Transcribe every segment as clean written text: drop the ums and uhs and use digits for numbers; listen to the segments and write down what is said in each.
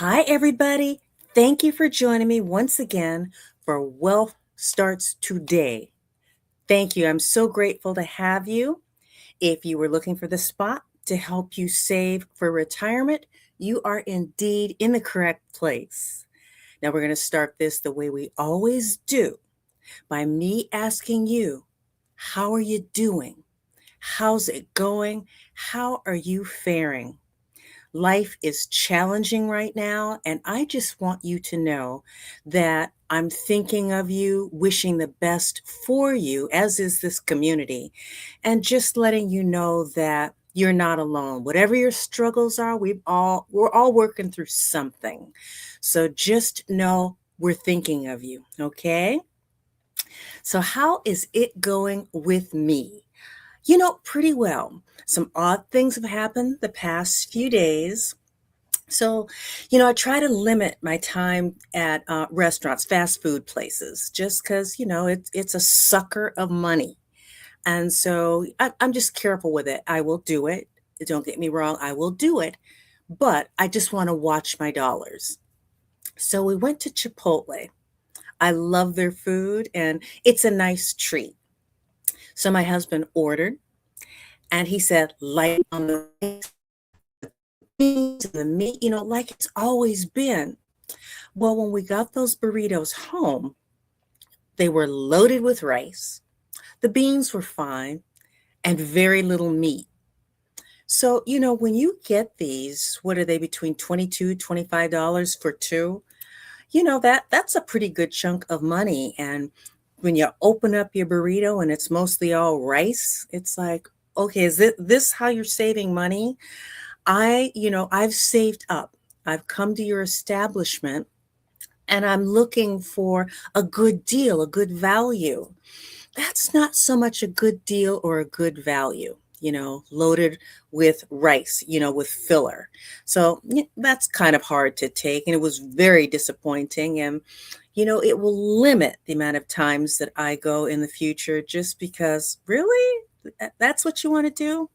Hi, everybody. Thank you for joining me once again for Wealth Starts Today. Thank you. I'm so grateful to have you. If you were looking for the spot to help you save for retirement, you are indeed in the correct place. Now, we're going to start this the way we always do by me asking you, how are you doing? How's it going? How are you faring? Life is challenging right now, and I just want you to know that I'm thinking of you, wishing the best for you, as is this community, and just letting you know that you're not alone. Whatever your struggles are, we're all working through something. So just know we're thinking of you, okay? So how is it going with me? Pretty well. Some odd things have happened the past few days. So, I try to limit my time at restaurants, fast food places, just because, it's a sucker of money. And so I'm just careful with it. I will do it. Don't get me wrong, I will do it. But I just want to watch my dollars. So we went to Chipotle. I love their food and it's a nice treat. So my husband ordered and he said, light on the beans and the meat, like it's always been. Well, when we got those burritos home, they were loaded with rice. The beans were fine and very little meat. So, when you get these, what are they between $22, $25 for two? That's a pretty good chunk of money. And when you open up your burrito and it's mostly all rice, it's like, okay, is this how you're saving money? I've saved up. I've come to your establishment and I'm looking for a good deal, a good value. That's not so much a good deal or a good value, loaded with rice, with filler. So that's kind of hard to take. And it was very disappointing. And, it will limit the amount of times that I go in the future just because, really? That's what you want to do?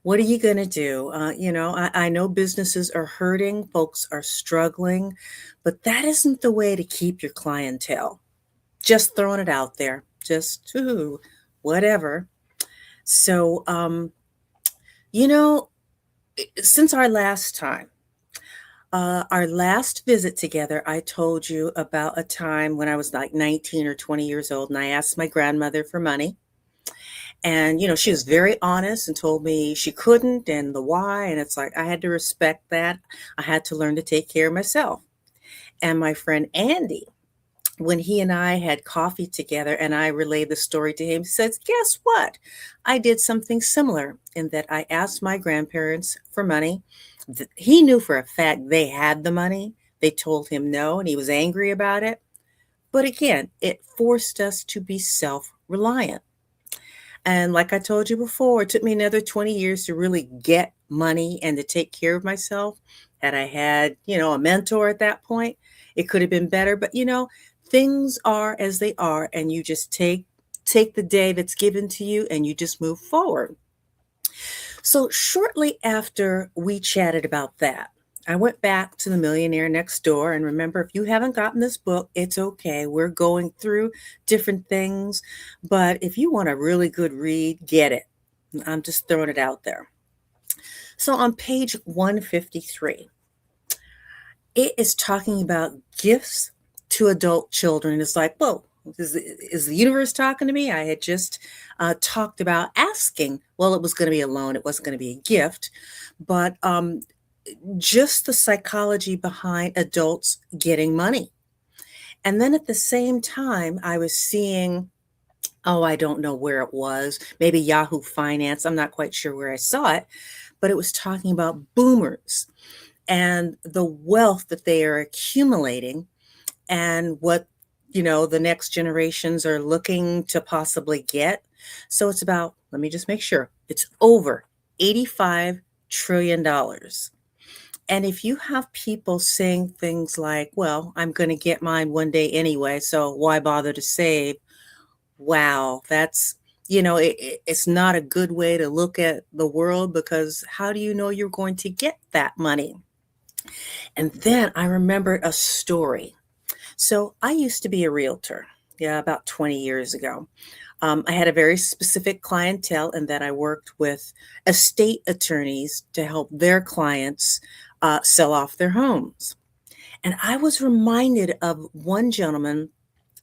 What are you going to do? I know businesses are hurting, folks are struggling, but that isn't the way to keep your clientele. Just throwing it out there, just ooh, whatever. So, you know, since our last visit together, I told you about a time when I was like 19 or 20 years old, and I asked my grandmother for money. And, she was very honest and told me she couldn't and the why. And it's like, I had to respect that. I had to learn to take care of myself. And my friend Andy, when he and I had coffee together and I relayed the story to him, he says, guess what? I did something similar in that I asked my grandparents for money. He knew for a fact they had the money. They told him no, and he was angry about it. But again, it forced us to be self reliant. And like I told you before, it took me another 20 years to really get money and to take care of myself. Had I had, a mentor at that point, it could have been better. But things are as they are, and you just take the day that's given to you and you just move forward. So shortly after we chatted about that, I went back to the Millionaire Next Door. And remember, if you haven't gotten this book, it's okay. We're going through different things. But if you want a really good read, get it. I'm just throwing it out there. So on page 153, it is talking about gifts to adult children. It's like, whoa, is the universe talking to me? I had just talked about asking. Well, it was going to be a loan. It wasn't going to be a gift. But just the psychology behind adults getting money. And then at the same time, I was seeing, oh, I don't know where it was, maybe Yahoo Finance. I'm not quite sure where I saw it, but it was talking about boomers and the wealth that they are accumulating and what, the next generations are looking to possibly get. So it's about, let me just make sure, it's over $85 trillion. And if you have people saying things like, well, I'm going to get mine one day anyway, so why bother to save? Wow, that's, it's not a good way to look at the world because how do you know you're going to get that money? And then I remembered a story. So I used to be a realtor, yeah, about 20 years ago. I had a very specific clientele in that I worked with estate attorneys to help their clients sell off their homes. And I was reminded of one gentleman,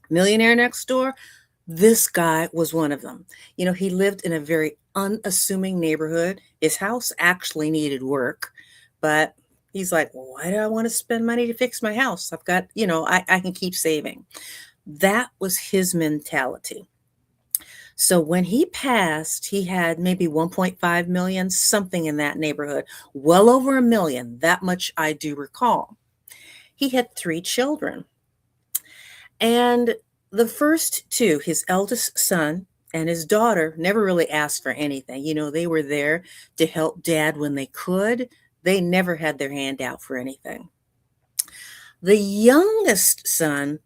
Millionaire Next Door. This guy was one of them. He lived in a very unassuming neighborhood. His house actually needed work, but he's like, why do I want to spend money to fix my house? I've got, I can keep saving. That was his mentality. So when he passed, he had maybe 1.5 million, something in that neighborhood, well over a million. That much I do recall. He had three children. And the first two, his eldest son and his daughter, never really asked for anything. They were there to help dad when they could. They never had their hand out for anything. The youngest son,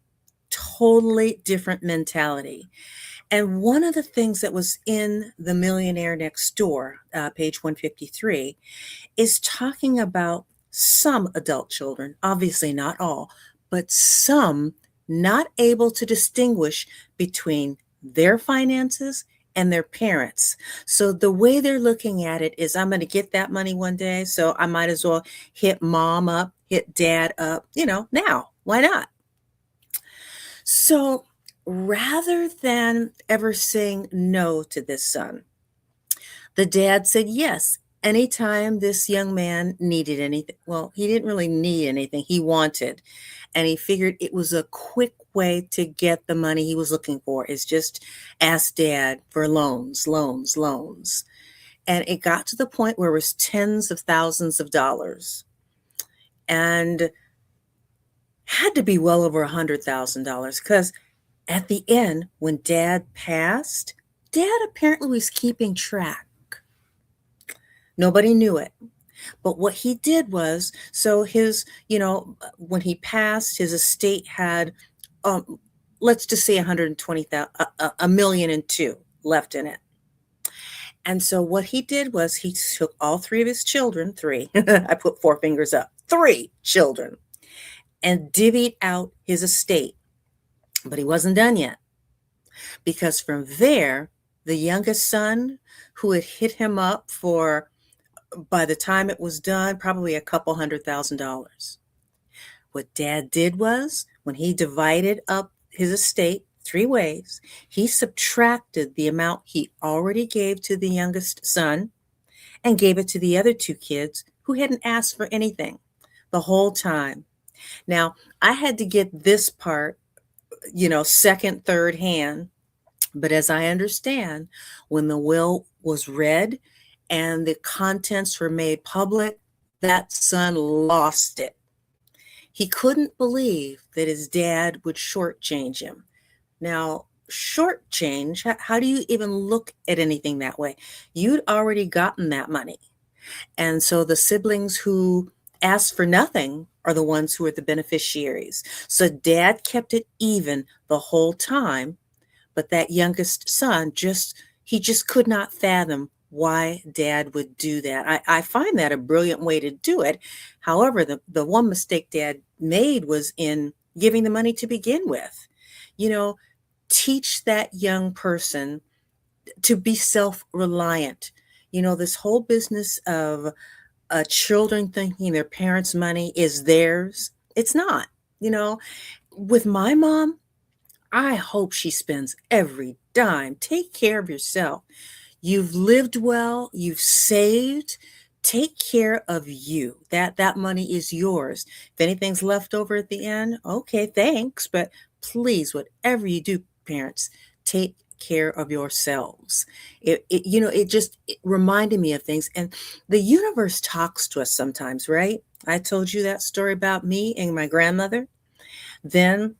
totally different mentality. And one of the things that was in The Millionaire Next Door, page 153, is talking about some adult children, obviously not all, but some not able to distinguish between their finances and their parents. So the way they're looking at it is, I'm going to get that money one day, so I might as well hit mom up, hit dad up, now. Why not? So rather than ever saying no to this son, the dad said yes. Anytime this young man needed anything, well, he didn't really need anything, he wanted. And he figured it was a quick way to get the money he was looking for, is just ask dad for loans, loans, loans. And it got to the point where it was tens of thousands of dollars. And had to be well over $100,000, because at the end, when dad passed, dad apparently was keeping track. Nobody knew it. But what he did was, so when he passed, his estate had, um, let's just say 120,000, a million and two left in it. And so what he did was he took all three of his children, three, I put four fingers up, three children, and divvied out his estate. But he wasn't done yet, because from there, the youngest son, who had hit him up for, by the time it was done, probably a couple $100,000. What dad did was, when he divided up his estate three ways, he subtracted the amount he already gave to the youngest son and gave it to the other two kids who hadn't asked for anything the whole time. Now, I had to get this part, second, third hand. But as I understand, when the will was read and the contents were made public, that son lost it. He couldn't believe that his dad would shortchange him. Now, shortchange, how do you even look at anything that way? You'd already gotten that money. And so the siblings who asked for nothing are the ones who are the beneficiaries. So dad kept it even the whole time, but that youngest son he just could not fathom why dad would do that. I find that a brilliant way to do it. However, the one mistake dad made was in giving the money to begin with. Teach that young person to be self-reliant. This whole business of children thinking their parents' money is theirs, it's not. With my mom, I hope she spends every dime. Take care of yourself. You've lived well, you've saved. Take care of you. That money is yours. If anything's left over at the end, okay, thanks. But please, whatever you do, parents, take care of yourselves. It reminded me of things. And the universe talks to us sometimes, right? I told you that story about me and my grandmother. Then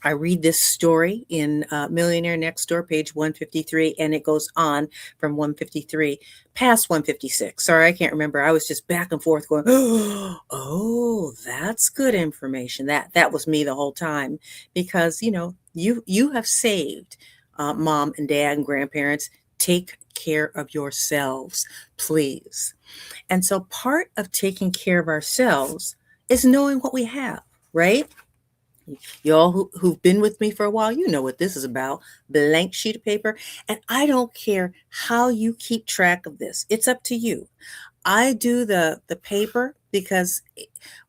I read this story in Millionaire Next Door, page 153, and it goes on from 153 past 156. Sorry, I can't remember. I was just back and forth going, oh, that's good information. That was me the whole time, because you have saved, mom and dad and grandparents. Take care of yourselves, please. And so part of taking care of ourselves is knowing what we have, right? Y'all who've been with me for a while, you know what this is about. Blank sheet of paper. And I don't care how you keep track of this. It's up to you. I do the paper because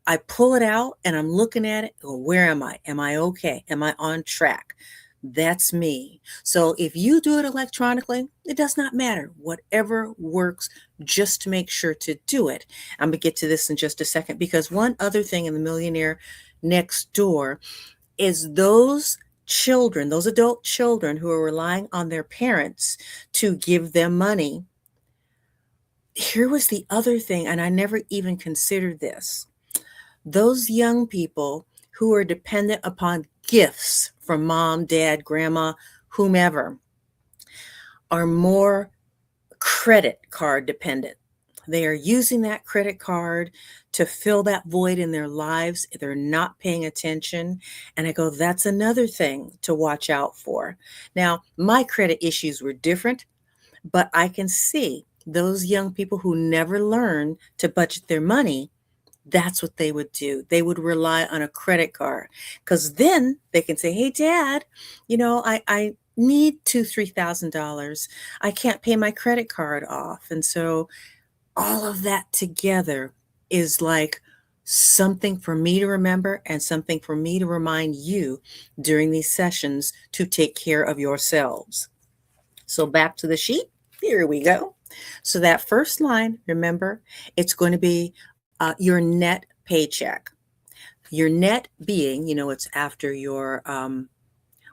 I pull it out and I'm looking at it. Oh, where am I? Am I okay? Am I on track? That's me. So if you do it electronically, it does not matter. Whatever works, just to make sure to do it. I'm going to get to this in just a second because one other thing in the Millionaire Next Door is those children, those adult children who are relying on their parents to give them money. Here was the other thing, and I never even considered this. Those young people who are dependent upon gifts from mom, dad, grandma, whomever, are more credit card dependent. They are using that credit card to fill that void in their lives. They're not paying attention. And I go, that's another thing to watch out for. Now, my credit issues were different, but I can see those young people who never learn to budget their money. That's what they would do. They would rely on a credit card because then they can say, hey, dad, I need $3,000. I can't pay my credit card off. And so all of that together is like something for me to remember and something for me to remind you during these sessions to take care of yourselves. So back to the sheet. Here we go. So that first line, remember, it's going to be your net paycheck. Your net being, it's after your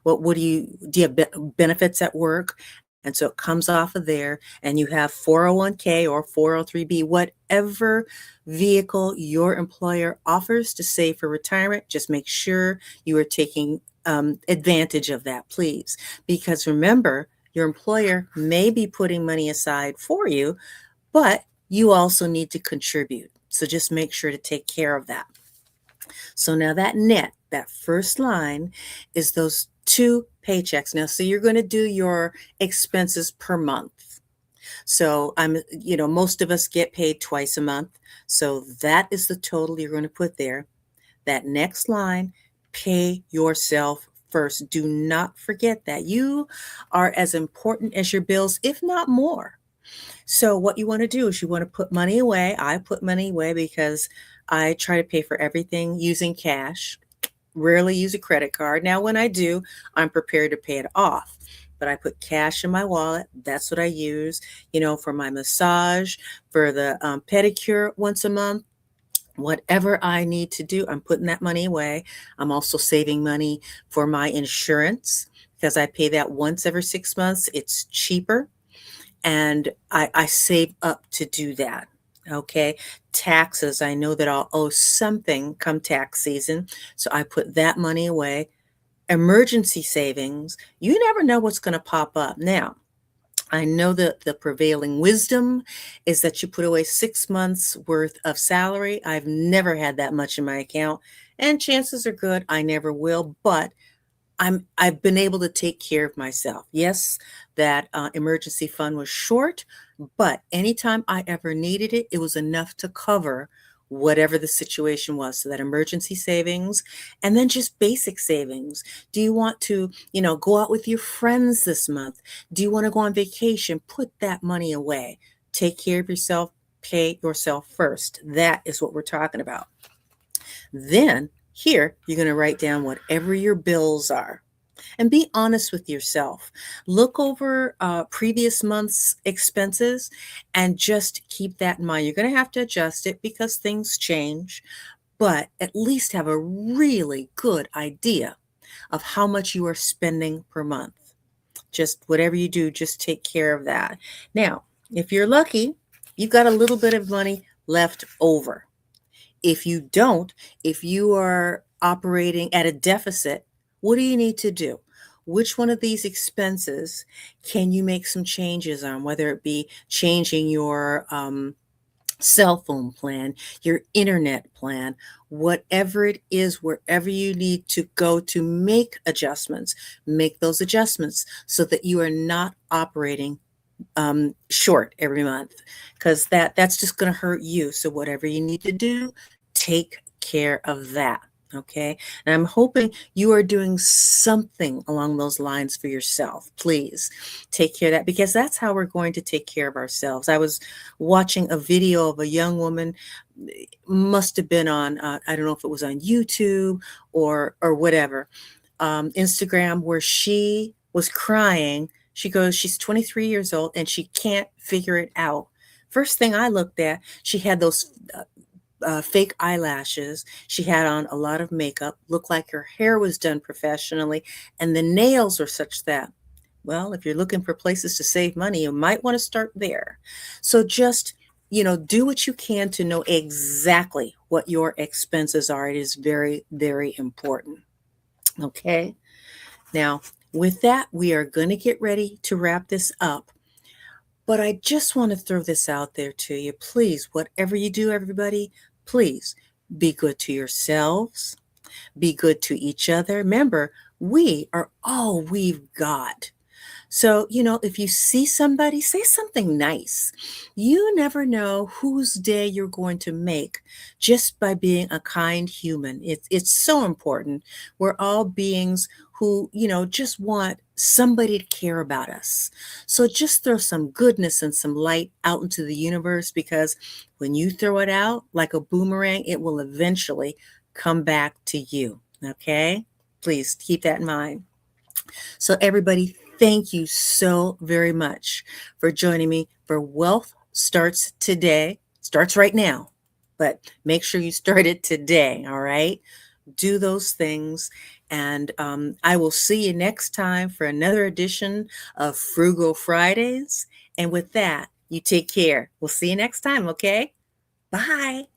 what do you have benefits at work? And so it comes off of there, and you have 401k or 403b, whatever vehicle your employer offers to save for retirement. Just make sure you are taking advantage of that, please. Because remember, your employer may be putting money aside for you, but you also need to contribute. So just make sure to take care of that. So now that net, that first line is those two paychecks. Now, so you're going to do your expenses per month. So most of us get paid twice a month. So that is the total you're going to put there. That next line, pay yourself first. Do not forget that you are as important as your bills, if not more. So what you want to do is you want to put money away. I put money away because I try to pay for everything using cash, rarely use a credit card. Now, when I do, I'm prepared to pay it off. But I put cash in my wallet. That's what I use, for my massage, for the pedicure once a month. Whatever I need to do, I'm putting that money away. I'm also saving money for my insurance because I pay that once every 6 months. It's cheaper. And I save up to do that. Okay. Taxes, I know that I'll owe something come tax season. So I put that money away. Emergency savings, you never know what's going to pop up. Now, I know that the prevailing wisdom is that you put away 6 months worth of salary. I've never had that much in my account, and chances are good I never will, but I've been able to take care of myself. Yes, that emergency fund was short, but anytime I ever needed it, it was enough to cover whatever the situation was. So that emergency savings, and then just basic savings. Do you want to, go out with your friends this month? Do you want to go on vacation? Put that money away. Take care of yourself. Pay yourself first. That is what we're talking about. Then here, you're going to write down whatever your bills are and be honest with yourself. Look over previous month's expenses and just keep that in mind. You're going to have to adjust it because things change, but at least have a really good idea of how much you are spending per month. Just whatever you do, just take care of that. Now, if you're lucky, you've got a little bit of money left over. If you don't, if you are operating at a deficit, what do you need to do? Which one of these expenses can you make some changes on, whether it be changing your cell phone plan, your internet plan, whatever it is, wherever you need to go to make adjustments, make those adjustments so that you are not operating short every month, because that's just going to hurt you. So whatever you need to do, take care of that. Okay. And I'm hoping you are doing something along those lines for yourself. Please take care of that because that's how we're going to take care of ourselves. I was watching a video of a young woman, must have been on, I don't know if it was on YouTube or whatever, Instagram, where she was crying. She goes, she's 23 years old and she can't figure it out. First thing I looked at, she had those fake eyelashes. She had on a lot of makeup, looked like her hair was done professionally, and the nails were such that, well, if you're looking for places to save money, you might want to start there. So just, do what you can to know exactly what your expenses are. It is very, very important. Okay. Now, with that, we are going to get ready to wrap this up. But I just want to throw this out there to you. Please, whatever you do, everybody, please be good to yourselves, be good to each other. Remember, we are all we've got. So, if you see somebody, say something nice. You never know whose day you're going to make just by being a kind human. It's so important. We're all beings who, just want somebody to care about us. So just throw some goodness and some light out into the universe because when you throw it out like a boomerang, it will eventually come back to you. Okay? Please keep that in mind. So, everybody, thank you so very much for joining me for Wealth Starts Today. Starts right now, but make sure you start it today. All right. Do those things. And I will see you next time for another edition of Frugal Fridays. And with that, you take care. We'll see you next time. Okay. Bye.